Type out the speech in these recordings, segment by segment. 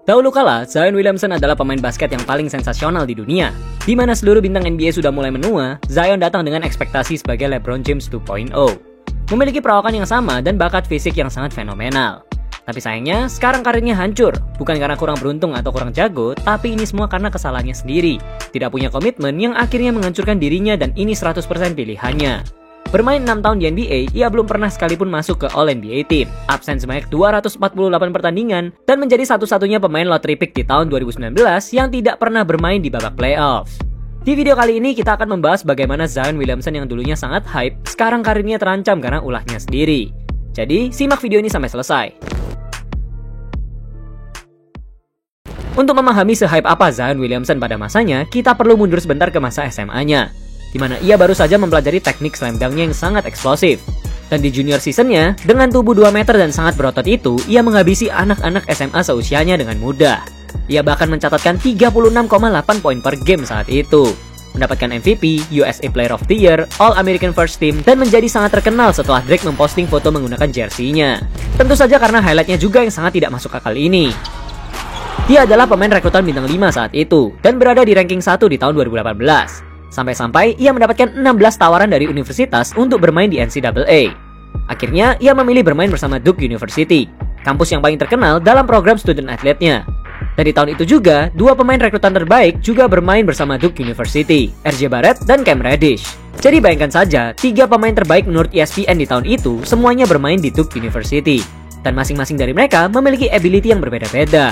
Dahulu kala, Zion Williamson adalah pemain basket yang paling sensasional di dunia. Di mana seluruh bintang NBA sudah mulai menua, Zion datang dengan ekspektasi sebagai LeBron James 2.0. Memiliki perawakan yang sama dan bakat fisik yang sangat fenomenal. Tapi sayangnya, sekarang karirnya hancur. Bukan karena kurang beruntung atau kurang jago, tapi ini semua karena kesalahannya sendiri. Tidak punya komitmen yang akhirnya menghancurkan dirinya dan ini 100% pilihannya. Bermain 6 tahun di NBA, ia belum pernah sekalipun masuk ke All-NBA Team. Absen sebanyak 248 pertandingan dan menjadi satu-satunya pemain lottery pick di tahun 2019 yang tidak pernah bermain di babak playoffs. Di video kali ini kita akan membahas bagaimana Zion Williamson yang dulunya sangat hype, sekarang karirnya terancam karena ulahnya sendiri. Jadi, simak video ini sampai selesai. Untuk memahami se-hype apa Zion Williamson pada masanya, kita perlu mundur sebentar ke masa SMA-nya. Di mana ia baru saja mempelajari teknik slam dunk-nya yang sangat eksplosif. Dan di junior season-nya, dengan tubuh 2 meter dan sangat berotot itu, ia menghabisi anak-anak SMA seusianya dengan mudah. Ia bahkan mencatatkan 36,8 poin per game saat itu. Mendapatkan MVP, USA Player of the Year, All-American First Team, dan menjadi sangat terkenal setelah Drake memposting foto menggunakan jersey-nya. Tentu saja karena highlight-nya juga yang sangat tidak masuk akal ini. Dia adalah pemain rekrutan bintang 5 saat itu, dan berada di ranking 1 di tahun 2018. Sampai-sampai ia mendapatkan 16 tawaran dari universitas untuk bermain di NCAA. Akhirnya, ia memilih bermain bersama Duke University, kampus yang paling terkenal dalam program student athlete-nya. Dan di tahun itu juga, 2 pemain rekrutan terbaik juga bermain bersama Duke University, RJ Barrett dan Cam Reddish. Jadi bayangkan saja, 3 pemain terbaik menurut ESPN di tahun itu semuanya bermain di Duke University. Dan masing-masing dari mereka memiliki ability yang berbeda-beda.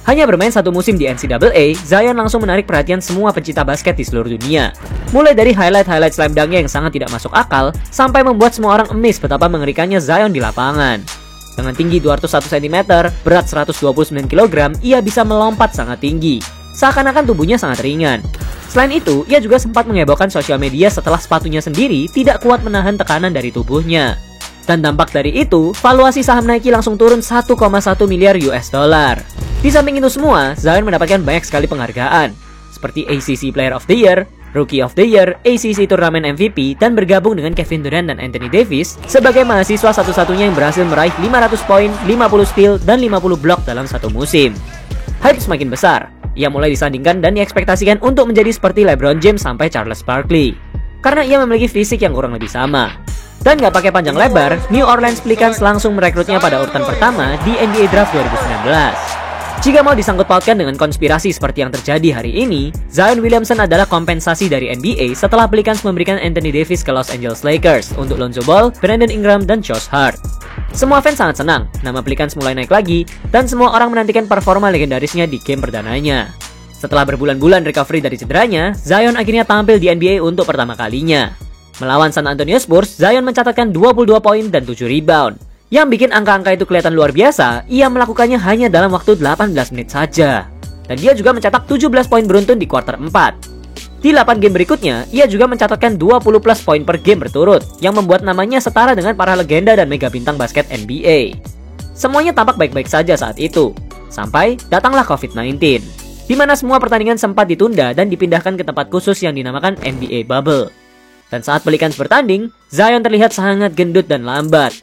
Hanya bermain 1 musim di NCAA, Zion langsung menarik perhatian semua pecinta basket di seluruh dunia. Mulai dari highlight slam dunk-nya yang sangat tidak masuk akal, sampai membuat semua orang amazed betapa mengerikannya Zion di lapangan. Dengan tinggi 201 cm, berat 129 kg, ia bisa melompat sangat tinggi. Seakan-akan tubuhnya sangat ringan. Selain itu, ia juga sempat menghebohkan sosial media setelah sepatunya sendiri tidak kuat menahan tekanan dari tubuhnya. Dan dampak dari itu, valuasi saham Nike langsung turun 1,1 miliar US dollar. Di samping itu semua, Zion mendapatkan banyak sekali penghargaan, seperti ACC Player of the Year, Rookie of the Year, ACC Turnamen MVP, dan bergabung dengan Kevin Durant dan Anthony Davis sebagai mahasiswa satu-satunya yang berhasil meraih 500 poin, 50 steal, dan 50 blok dalam satu musim. Hype semakin besar, ia mulai disandingkan dan diekspektasikan untuk menjadi seperti LeBron James sampai Charles Barkley, karena ia memiliki fisik yang kurang lebih sama. Dan gak pakai panjang lebar, New Orleans Pelicans langsung merekrutnya pada urutan pertama di NBA Draft 2019. Jika mau disangkut pautkan dengan konspirasi seperti yang terjadi hari ini, Zion Williamson adalah kompensasi dari NBA setelah Pelicans memberikan Anthony Davis ke Los Angeles Lakers untuk Lonzo Ball, Brandon Ingram, dan Josh Hart. Semua fans sangat senang, nama Pelicans mulai naik lagi, dan semua orang menantikan performa legendarisnya di game perdananya. Setelah berbulan-bulan recovery dari cederanya, Zion akhirnya tampil di NBA untuk pertama kalinya. Melawan San Antonio Spurs, Zion mencatatkan 22 poin dan 7 rebound. Yang bikin angka-angka itu kelihatan luar biasa, ia melakukannya hanya dalam waktu 18 menit saja. Dan dia juga mencetak 17 poin beruntun di kuarter 4. Di 8 game berikutnya, ia juga mencatatkan 20 plus poin per game berturut, yang membuat namanya setara dengan para legenda dan mega bintang basket NBA. Semuanya tampak baik-baik saja saat itu, sampai datanglah COVID-19, di mana semua pertandingan sempat ditunda dan dipindahkan ke tempat khusus yang dinamakan NBA Bubble. Dan saat Pelicans bertanding, Zion terlihat sangat gendut dan lambat.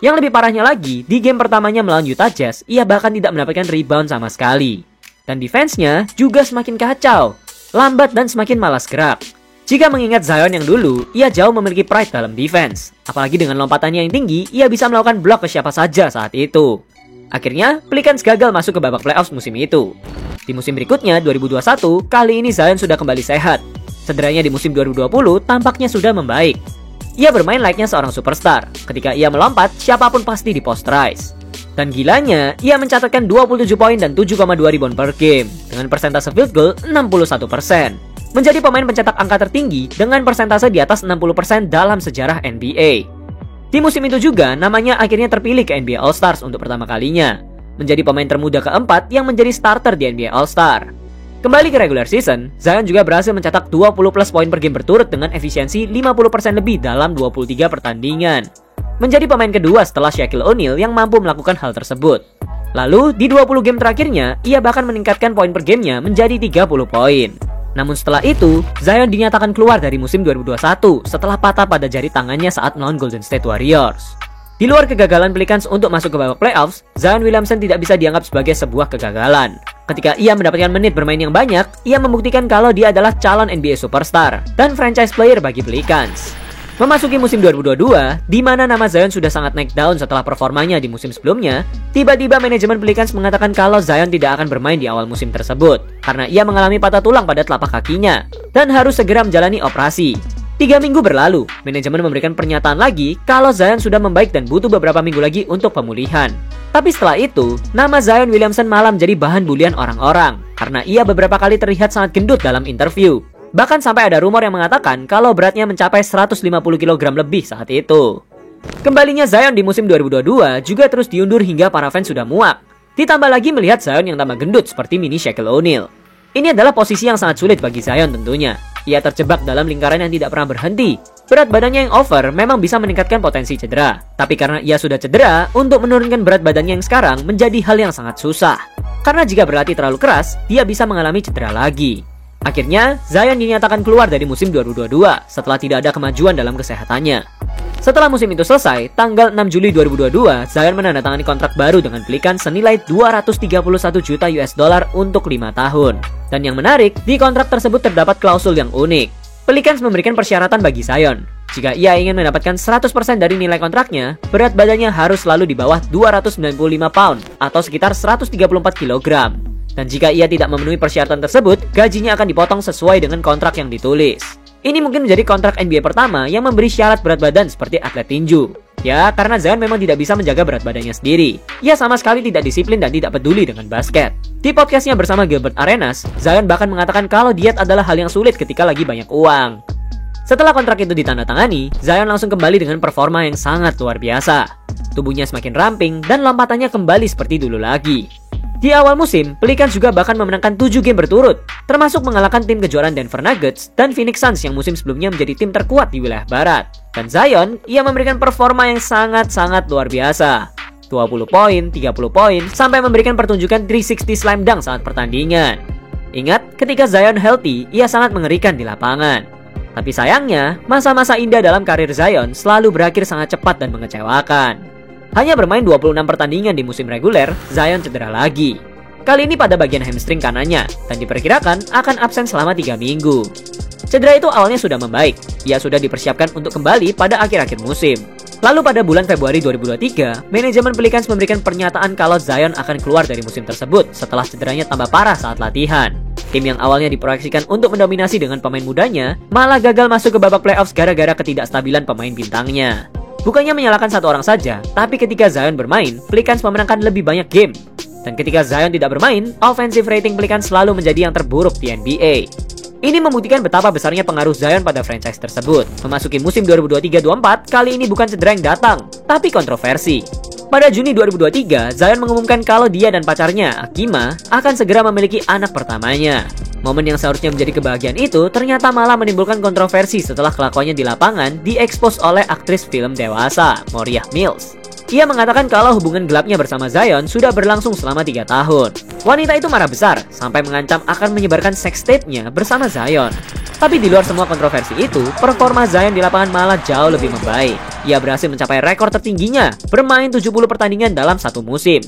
Yang lebih parahnya lagi, di game pertamanya melawan Utah Jazz, ia bahkan tidak mendapatkan rebound sama sekali. Dan defense-nya juga semakin kacau, lambat dan semakin malas gerak. Jika mengingat Zion yang dulu, ia jauh memiliki pride dalam defense. Apalagi dengan lompatannya yang tinggi, ia bisa melakukan blok ke siapa saja saat itu. Akhirnya, Pelicans gagal masuk ke babak playoffs musim itu. Di musim berikutnya, 2021, kali ini Zion sudah kembali sehat. Cederanya di musim 2020 tampaknya sudah membaik. Ia bermain layaknya seorang superstar. Ketika ia melompat, siapapun pasti diposterize. Dan gilanya, ia mencatatkan 27 poin dan 7,2 rebound per game dengan persentase field goal 61%. Menjadi pemain pencetak angka tertinggi dengan persentase di atas 60% dalam sejarah NBA. Di musim itu juga, namanya akhirnya terpilih ke NBA All-Stars untuk pertama kalinya. Menjadi pemain termuda keempat yang menjadi starter di NBA All-Star. Kembali ke regular season, Zion juga berhasil mencetak 20 plus poin per game berturut dengan efisiensi 50% lebih dalam 23 pertandingan. Menjadi pemain kedua setelah Shaquille O'Neal yang mampu melakukan hal tersebut. Lalu, di 20 game terakhirnya, ia bahkan meningkatkan poin per gamenya menjadi 30 poin. Namun setelah itu, Zion dinyatakan keluar dari musim 2021 setelah patah pada jari tangannya saat melawan Golden State Warriors. Di luar kegagalan Pelicans untuk masuk ke babak playoffs, Zion Williamson tidak bisa dianggap sebagai sebuah kegagalan. Ketika ia mendapatkan menit bermain yang banyak, ia membuktikan kalau dia adalah calon NBA superstar dan franchise player bagi Pelicans. Memasuki musim 2022, di mana nama Zion sudah sangat naik daun setelah performanya di musim sebelumnya, tiba-tiba manajemen Pelicans mengatakan kalau Zion tidak akan bermain di awal musim tersebut karena ia mengalami patah tulang pada telapak kakinya dan harus segera menjalani operasi. 3 minggu berlalu, manajemen memberikan pernyataan lagi kalau Zion sudah membaik dan butuh beberapa minggu lagi untuk pemulihan. Tapi setelah itu, nama Zion Williamson malah menjadi bahan bulian orang-orang karena ia beberapa kali terlihat sangat gendut dalam interview. Bahkan sampai ada rumor yang mengatakan kalau beratnya mencapai 150 kg lebih saat itu. Kembalinya Zion di musim 2022 juga terus diundur hingga para fans sudah muak. Ditambah lagi melihat Zion yang tambah gendut seperti mini Shaquille O'Neal. Ini adalah posisi yang sangat sulit bagi Zion tentunya. Ia terjebak dalam lingkaran yang tidak pernah berhenti. Berat badannya yang over memang bisa meningkatkan potensi cedera. Tapi karena ia sudah cedera, untuk menurunkan berat badannya yang sekarang menjadi hal yang sangat susah. Karena jika berlatih terlalu keras, dia bisa mengalami cedera lagi. Akhirnya, Zion dinyatakan keluar dari musim 2022 setelah tidak ada kemajuan dalam kesehatannya. Setelah musim itu selesai, tanggal 6 Juli 2022, Zion menandatangani kontrak baru dengan Pelicans senilai 231 juta US dollar untuk 5 tahun. Dan yang menarik, di kontrak tersebut terdapat klausul yang unik. Pelicans memberikan persyaratan bagi Zion. Jika ia ingin mendapatkan 100% dari nilai kontraknya, berat badannya harus selalu di bawah 295 pound atau sekitar 134 kg. Dan jika ia tidak memenuhi persyaratan tersebut, gajinya akan dipotong sesuai dengan kontrak yang ditulis. Ini mungkin menjadi kontrak NBA pertama yang memberi syarat berat badan seperti atlet tinju. Ya, karena Zion memang tidak bisa menjaga berat badannya sendiri. Ia sama sekali tidak disiplin dan tidak peduli dengan basket. Di podcastnya bersama Gilbert Arenas, Zion bahkan mengatakan kalau diet adalah hal yang sulit ketika lagi banyak uang. Setelah kontrak itu ditandatangani, Zion langsung kembali dengan performa yang sangat luar biasa. Tubuhnya semakin ramping dan lompatannya kembali seperti dulu lagi. Di awal musim, Pelicans juga bahkan memenangkan 7 game berturut, termasuk mengalahkan tim kejuaraan Denver Nuggets dan Phoenix Suns yang musim sebelumnya menjadi tim terkuat di wilayah barat. Dan Zion, ia memberikan performa yang sangat-sangat luar biasa. 20 poin, 30 poin, sampai memberikan pertunjukan 360 slam dunk saat pertandingan. Ingat, ketika Zion healthy, ia sangat mengerikan di lapangan. Tapi sayangnya, masa-masa indah dalam karir Zion selalu berakhir sangat cepat dan mengecewakan. Hanya bermain 26 pertandingan di musim reguler, Zion cedera lagi. Kali ini pada bagian hamstring kanannya, dan diperkirakan akan absen selama 3 minggu. Cedera itu awalnya sudah membaik, ia sudah dipersiapkan untuk kembali pada akhir-akhir musim. Lalu pada bulan Februari 2023, manajemen Pelicans memberikan pernyataan kalau Zion akan keluar dari musim tersebut setelah cederanya tambah parah saat latihan. Tim yang awalnya diproyeksikan untuk mendominasi dengan pemain mudanya, malah gagal masuk ke babak playoffs gara-gara ketidakstabilan pemain bintangnya. Bukannya menyalahkan satu orang saja, tapi ketika Zion bermain, Pelicans memenangkan lebih banyak game. Dan ketika Zion tidak bermain, offensive rating Pelicans selalu menjadi yang terburuk di NBA. Ini membuktikan betapa besarnya pengaruh Zion pada franchise tersebut. Memasuki musim 2023-24, kali ini bukan cedera yang datang, tapi kontroversi. Pada Juni 2023, Zion mengumumkan kalau dia dan pacarnya, Akima, akan segera memiliki anak pertamanya. Momen yang seharusnya menjadi kebahagiaan itu ternyata malah menimbulkan kontroversi setelah kelakuannya di lapangan diekspos oleh aktris film dewasa, Moriah Mills. Ia mengatakan kalau hubungan gelapnya bersama Zion sudah berlangsung selama 3 tahun. Wanita itu marah besar, sampai mengancam akan menyebarkan sex tape-nya bersama Zion. Tapi di luar semua kontroversi itu, performa Zion di lapangan malah jauh lebih membaik. Ia berhasil mencapai rekor tertingginya, bermain 70 pertandingan dalam satu musim.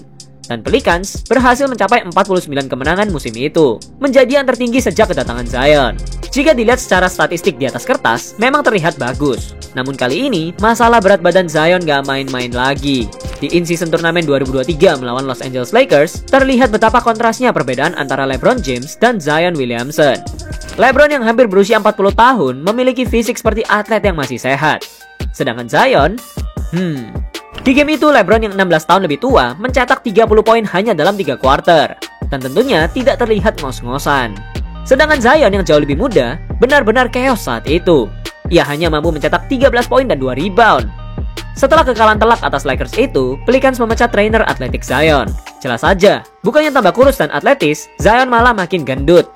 Dan Pelicans berhasil mencapai 49 kemenangan musim itu, menjadi yang tertinggi sejak kedatangan Zion. Jika dilihat secara statistik di atas kertas, memang terlihat bagus. Namun kali ini, masalah berat badan Zion gak main-main lagi. Di in-season turnamen 2023 melawan Los Angeles Lakers, terlihat betapa kontrasnya perbedaan antara LeBron James dan Zion Williamson. LeBron yang hampir berusia 40 tahun memiliki fisik seperti atlet yang masih sehat. Sedangkan Zion, di game itu, LeBron yang 16 tahun lebih tua mencetak 30 poin hanya dalam 3 kuarter. Dan tentunya tidak terlihat ngos-ngosan. Sedangkan Zion yang jauh lebih muda, benar-benar chaos saat itu. Ia hanya mampu mencetak 13 poin dan 2 rebound. Setelah kekalahan telak atas Lakers itu, Pelicans memecat trainer atletik Zion. Jelas saja, bukannya tambah kurus dan atletis, Zion malah makin gendut.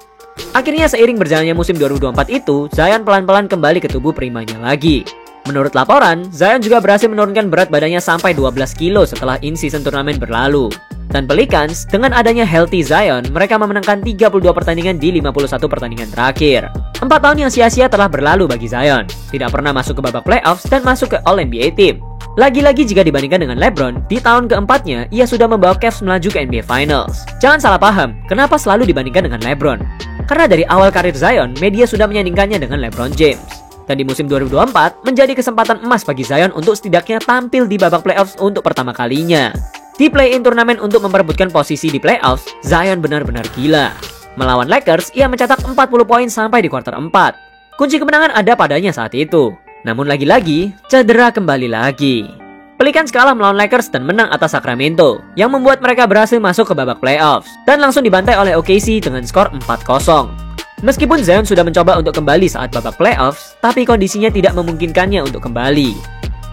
Akhirnya seiring berjalannya musim 2024 itu, Zion pelan-pelan kembali ke tubuh primanya lagi. Menurut laporan, Zion juga berhasil menurunkan berat badannya sampai 12 kilo setelah in-season turnamen berlalu. Dan Pelicans, dengan adanya healthy Zion, mereka memenangkan 32 pertandingan di 51 pertandingan terakhir. 4 tahun yang sia-sia telah berlalu bagi Zion. Tidak pernah masuk ke babak playoffs dan masuk ke All-NBA team. Lagi-lagi jika dibandingkan dengan LeBron, di tahun keempatnya ia sudah membawa Cavs melaju ke NBA Finals. Jangan salah paham, kenapa selalu dibandingkan dengan LeBron? Karena dari awal karir Zion, media sudah menyandingkannya dengan LeBron James. Dan di musim 2024, menjadi kesempatan emas bagi Zion untuk setidaknya tampil di babak playoffs untuk pertama kalinya. Di play-in turnamen untuk memperebutkan posisi di playoffs, Zion benar-benar gila. Melawan Lakers, ia mencetak 40 poin sampai di kuarter 4. Kunci kemenangan ada padanya saat itu. Namun lagi-lagi, cedera kembali lagi. Pelicans kalah melawan Lakers dan menang atas Sacramento, yang membuat mereka berhasil masuk ke babak playoffs, dan langsung dibantai oleh OKC dengan skor 4-0. Meskipun Zion sudah mencoba untuk kembali saat babak playoffs, tapi kondisinya tidak memungkinkannya untuk kembali.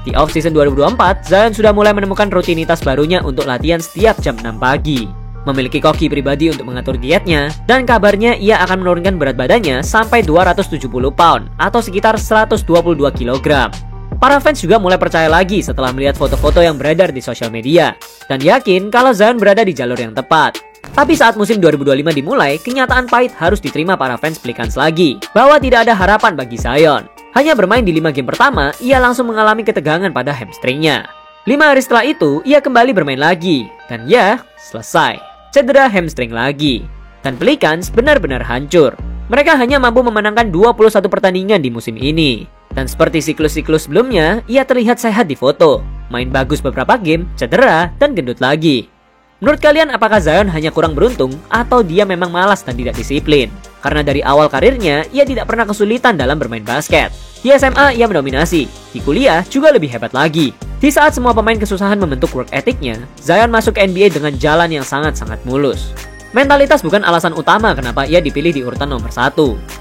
Di off-season 2024, Zion sudah mulai menemukan rutinitas barunya untuk latihan setiap jam 6 pagi. Memiliki koki pribadi untuk mengatur dietnya, dan kabarnya ia akan menurunkan berat badannya sampai 270 pound atau sekitar 122 kg. Para fans juga mulai percaya lagi setelah melihat foto-foto yang beredar di sosial media, dan yakin kalau Zion berada di jalur yang tepat. Tapi saat musim 2025 dimulai, kenyataan pahit harus diterima para fans Pelicans lagi, bahwa tidak ada harapan bagi Zion. Hanya bermain di 5 game pertama, ia langsung mengalami ketegangan pada hamstringnya. 5 hari setelah itu, ia kembali bermain lagi, dan ya, selesai. Cedera hamstring lagi. Dan Pelicans benar-benar hancur. Mereka hanya mampu memenangkan 21 pertandingan di musim ini. Dan seperti siklus-siklus sebelumnya, ia terlihat sehat di foto. Main bagus beberapa game, cedera, dan gendut lagi. Menurut kalian apakah Zion hanya kurang beruntung atau dia memang malas dan tidak disiplin? Karena dari awal karirnya, ia tidak pernah kesulitan dalam bermain basket. Di SMA, ia mendominasi. Di kuliah, juga lebih hebat lagi. Di saat semua pemain kesusahan membentuk work ethicnya, Zion masuk ke NBA dengan jalan yang sangat-sangat mulus. Mentalitas bukan alasan utama kenapa ia dipilih di urutan nomor 1.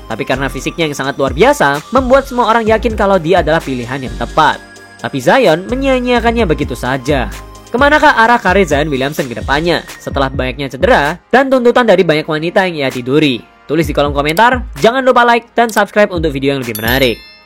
Tapi karena fisiknya yang sangat luar biasa, membuat semua orang yakin kalau dia adalah pilihan yang tepat. Tapi Zion menyia-nyiakannya begitu saja. Kemanakah arah karir Zion Williamson ke depannya setelah banyaknya cedera dan tuntutan dari banyak wanita yang ia tiduri? Tulis di kolom komentar, jangan lupa like dan subscribe untuk video yang lebih menarik.